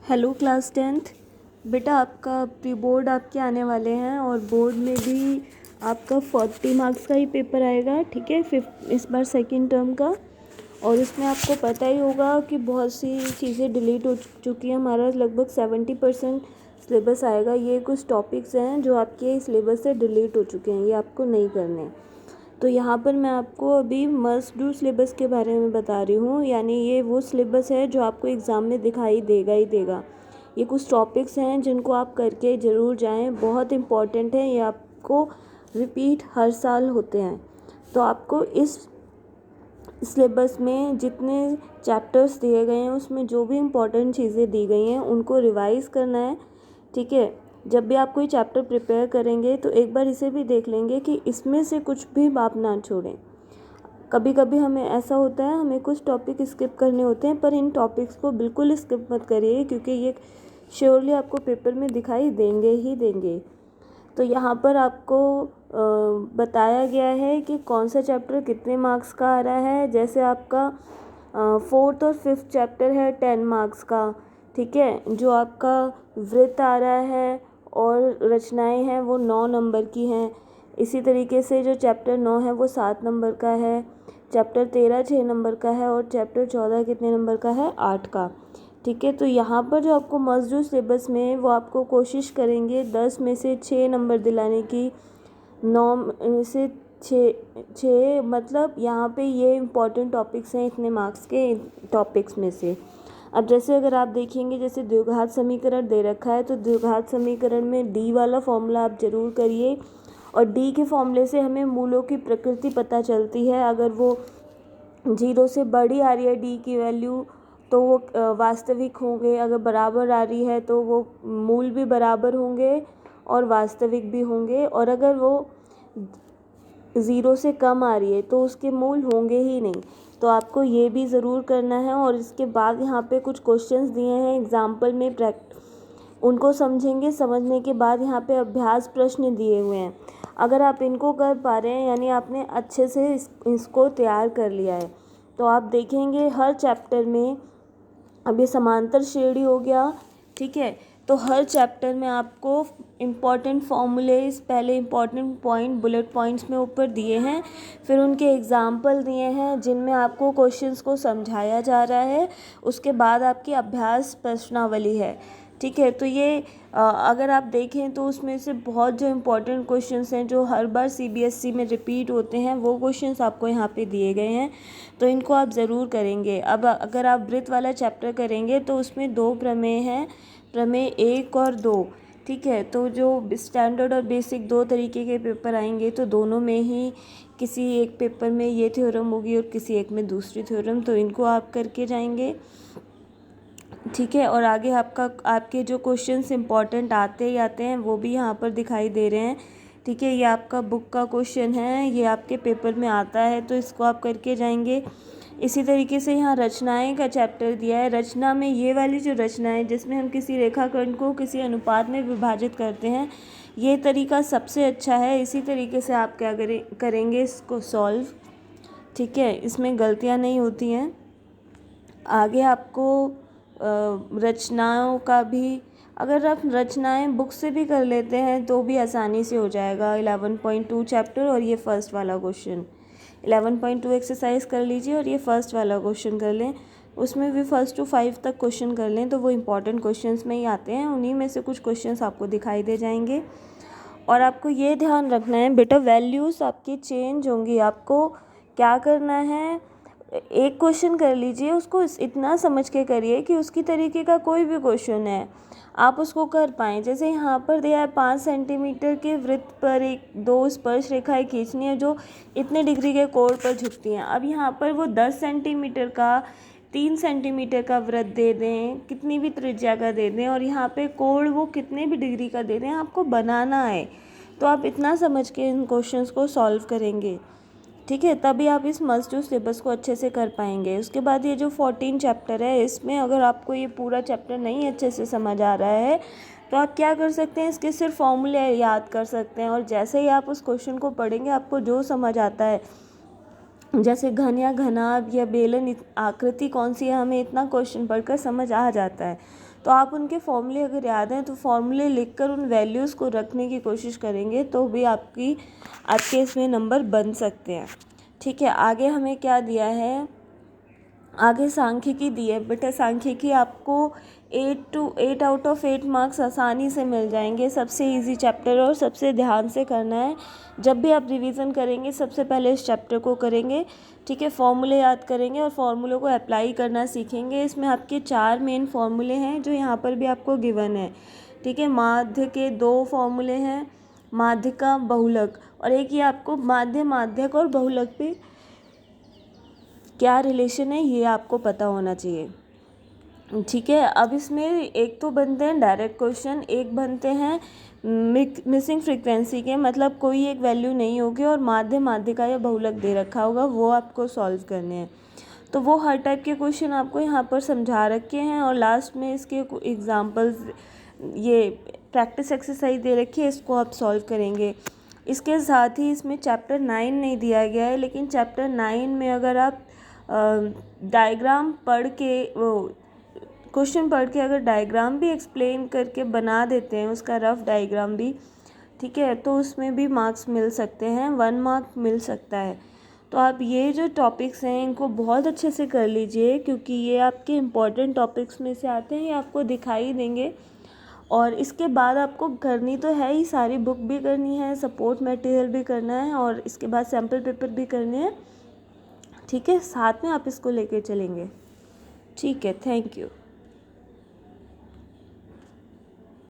Hello class 10th। बेटा आपका pre board आपके आने वाले हैं और बोर्ड में भी आपका 40 मार्क्स का ही पेपर आएगा। ठीक है, इस बार सेकंड टर्म का। और इसमें आपको पता ही होगा कि बहुत सी चीज़ें डिलीट हो चुकी हैं। हमारा लगभग 70% सिलेबस आएगा। ये कुछ टॉपिक्स हैं जो आपके सिलेबस से डिलीट हो चुके हैं, ये आपको नहीं करने। तो यहाँ पर मैं आपको अभी मस्ट डू सिलेबस के बारे में बता रही हूँ, यानी ये वो सिलेबस है जो आपको एग्ज़ाम में दिखाई देगा ही देगा। ये कुछ टॉपिक्स हैं जिनको आप करके ज़रूर जाएं, बहुत इम्पॉर्टेंट है। ये आपको रिपीट हर साल होते हैं। तो आपको इस सिलेबस में जितने चैप्टर्स दिए गए हैं उसमें जो भी इम्पॉर्टेंट चीज़ें दी गई हैं उनको रिवाइज़ करना है। ठीक है, जब भी आप कोई चैप्टर प्रिपेयर करेंगे तो एक बार इसे भी देख लेंगे कि इसमें से कुछ भी आप ना छोड़ें। कभी कभी हमें ऐसा होता है, हमें कुछ टॉपिक स्किप करने होते हैं, पर इन टॉपिक्स को बिल्कुल स्किप मत करिए क्योंकि ये श्योरली आपको पेपर में दिखाई देंगे ही देंगे। तो यहाँ पर आपको बताया गया है कि कौन सा चैप्टर कितने मार्क्स का आ रहा है। जैसे आपका 4th और 5th चैप्टर है 10 मार्क्स का। ठीक है, जो आपका वृत्त आ रहा है और रचनाएं हैं वो 9 नंबर की हैं। इसी तरीके से जो चैप्टर 9 है वो 7 नंबर का है। चैप्टर 13 6 नंबर का है और चैप्टर 14 कितने नंबर का है, 8 का। ठीक है, तो यहाँ पर जो आपको मस्ट डू सिलेबस में वो आपको कोशिश करेंगे 10 में से 6 नंबर दिलाने की, 9 में से 6 मतलब यहाँ पे ये इम्पॉर्टेंट टॉपिक्स हैं इतने मार्क्स के टॉपिक्स में से। अब जैसे अगर आप देखेंगे, जैसे द्विघात समीकरण दे रखा है तो द्विघात समीकरण में डी वाला फॉर्मूला आप ज़रूर करिए। और डी के फॉर्मूले से हमें मूलों की प्रकृति पता चलती है। अगर वो 0 से बड़ी आ रही है डी की वैल्यू तो वो वास्तविक होंगे, अगर बराबर आ रही है तो वो मूल भी बराबर होंगे और वास्तविक भी होंगे, और अगर वो 0 से कम आ रही है तो उसके मूल होंगे ही नहीं। तो आपको ये भी ज़रूर करना है। और इसके बाद यहाँ पे कुछ क्वेश्चंस दिए हैं एग्जाम्पल में, उनको समझेंगे। समझने के बाद यहाँ पे अभ्यास प्रश्न दिए हुए हैं। अगर आप इनको कर पा रहे हैं यानी आपने अच्छे से इसको तैयार कर लिया है, तो आप देखेंगे हर चैप्टर में, अब ये समांतर श्रेणी हो गया। ठीक है, तो हर चैप्टर में आपको इम्पॉर्टेंट फॉर्मूले पहले इम्पॉर्टेंट पॉइंट बुलेट पॉइंट्स में ऊपर दिए हैं, फिर उनके एग्जाम्पल दिए हैं जिनमें आपको क्वेश्चंस को समझाया जा रहा है। उसके बाद आपकी अभ्यास प्रश्नावली है। ठीक है, तो ये अगर आप देखें तो उसमें से बहुत जो इम्पोर्टेंट क्वेश्चंस हैं जो हर बार सीबीएसई में रिपीट होते हैं वो क्वेश्चंस आपको यहाँ पे दिए गए हैं, तो इनको आप ज़रूर करेंगे। अब अगर आप वृत्त वाला चैप्टर करेंगे तो उसमें 2 प्रमेय हैं, प्रमेय 1 और 2। ठीक है, तो जो स्टैंडर्ड और बेसिक 2 तरीके के पेपर आएंगे, तो दोनों में ही किसी एक पेपर में ये थ्योरम होगी और किसी एक में दूसरी थ्योरम, तो इनको आप करके जाएंगे। ठीक है, और आगे आपके जो क्वेश्चंस इंपॉर्टेंट आते ही आते हैं वो भी यहाँ पर दिखाई दे रहे हैं। ठीक है, ये आपका बुक का क्वेश्चन है, ये आपके पेपर में आता है, तो इसको आप करके जाएंगे। इसी तरीके से यहाँ रचनाएं का चैप्टर दिया है। रचना में ये वाली जो रचना है जिसमें हम किसी रेखाखंड को किसी अनुपात में विभाजित करते हैं, ये तरीका सबसे अच्छा है। इसी तरीके से आप क्या करेंगे इसको सॉल्व। ठीक है, इसमें गलतियाँ नहीं होती हैं। आगे आपको रचनाओं का भी, अगर आप रचनाएं बुक से भी कर लेते हैं तो भी आसानी से हो जाएगा। 11.2 चैप्टर और ये फर्स्ट वाला क्वेश्चन, 11.2 एक्सरसाइज कर लीजिए और ये फर्स्ट वाला क्वेश्चन कर लें। उसमें भी 1 से 5 तक क्वेश्चन कर लें तो वो इम्पॉर्टेंट क्वेश्चंस में ही आते हैं। उन्हीं में से कुछ क्वेश्चंस आपको दिखाई दे जाएंगे। और आपको ये ध्यान रखना है बेटा, वैल्यूज़ आपकी चेंज होंगी। आपको क्या करना है, एक क्वेश्चन कर लीजिए, उसको इतना समझ के करिए कि उसकी तरीके का कोई भी क्वेश्चन है आप उसको कर पाएँ। जैसे यहाँ पर दिया है 5 सेंटीमीटर के वृत्त पर 2 स्पर्श रेखाएं खींचनी है जो इतने डिग्री के कोण पर झुकती हैं। अब यहाँ पर वो 10 सेंटीमीटर का 3 सेंटीमीटर का वृत्त दे दें, कितनी भी त्रिज्या का दे दें, और यहाँ पे कोण वो कितने भी डिग्री का दे दें, आपको बनाना है। तो आप इतना समझ के इन क्वेश्चंस को सॉल्व करेंगे। ठीक है, तभी आप इस मस्ट डू सिलेबस को अच्छे से कर पाएंगे। उसके बाद ये जो 14 चैप्टर है, इसमें अगर आपको ये पूरा चैप्टर नहीं अच्छे से समझ आ रहा है तो आप क्या कर सकते हैं, इसके सिर्फ फॉर्मूले याद कर सकते हैं। और जैसे ही आप उस क्वेश्चन को पढ़ेंगे आपको जो समझ आता है जैसे घन या घनाभ या बेलन आकृति कौन सी है, हमें इतना क्वेश्चन पढ़कर समझ आ जाता है। तो आप उनके फॉर्मूले अगर याद हैं तो फॉर्मूले लिखकर उन वैल्यूज़ को रखने की कोशिश करेंगे तो भी आपके इसमें नंबर बन सकते हैं। ठीक है, आगे हमें क्या दिया है, आगे सांख्यिकी दी है। बेटा सांख्यिकी आपको 8 आउट ऑफ 8 मार्क्स आसानी से मिल जाएंगे। सबसे इजी चैप्टर और सबसे ध्यान से करना है। जब भी आप रिवीजन करेंगे सबसे पहले इस चैप्टर को करेंगे। ठीक है, फॉर्मूले याद करेंगे और फॉर्मूलों को अप्लाई करना सीखेंगे। इसमें आपके 4 मेन फॉर्मूले हैं जो यहाँ पर भी आपको गिवन है। ठीक है, माध्य के 2 फॉर्मूले हैं, माध्य का बहुलक, और एक ये आपको माध्य माध्यक और बहुलक पे क्या रिलेशन है ये आपको पता होना चाहिए। ठीक है, अब इसमें एक तो बनते हैं डायरेक्ट क्वेश्चन, एक बनते हैं मिसिंग फ्रीक्वेंसी के, मतलब कोई एक वैल्यू नहीं होगी और माध्य माध्यिका या बहुलक दे रखा होगा, वो आपको सॉल्व करने हैं। तो वो हर टाइप के क्वेश्चन आपको यहाँ पर समझा रखे हैं और लास्ट में इसके एग्जाम्पल्स, ये प्रैक्टिस एक्सरसाइज दे रखी है, इसको आप सॉल्व करेंगे। इसके साथ ही इसमें चैप्टर 9 नहीं दिया गया है, लेकिन चैप्टर 9 में अगर आप डायग्राम पढ़ के, वो क्वेश्चन पढ़ के अगर डायग्राम भी एक्सप्लेन करके बना देते हैं, उसका रफ डायग्राम भी, ठीक है, तो उसमें भी मार्क्स मिल सकते हैं, 1 मार्क मिल सकता है। तो आप ये जो टॉपिक्स हैं इनको बहुत अच्छे से कर लीजिए, क्योंकि ये आपके इम्पॉर्टेंट टॉपिक्स में से आते हैं, ये आपको दिखाई देंगे। और इसके बाद आपको करनी तो है ही, सारी बुक भी करनी है, सपोर्ट मटेरियल भी करना है और इसके बाद सैम्पल पेपर भी करने हैं। ठीक है, साथ में आप इसको लेके चलेंगे। ठीक है, थैंक यू।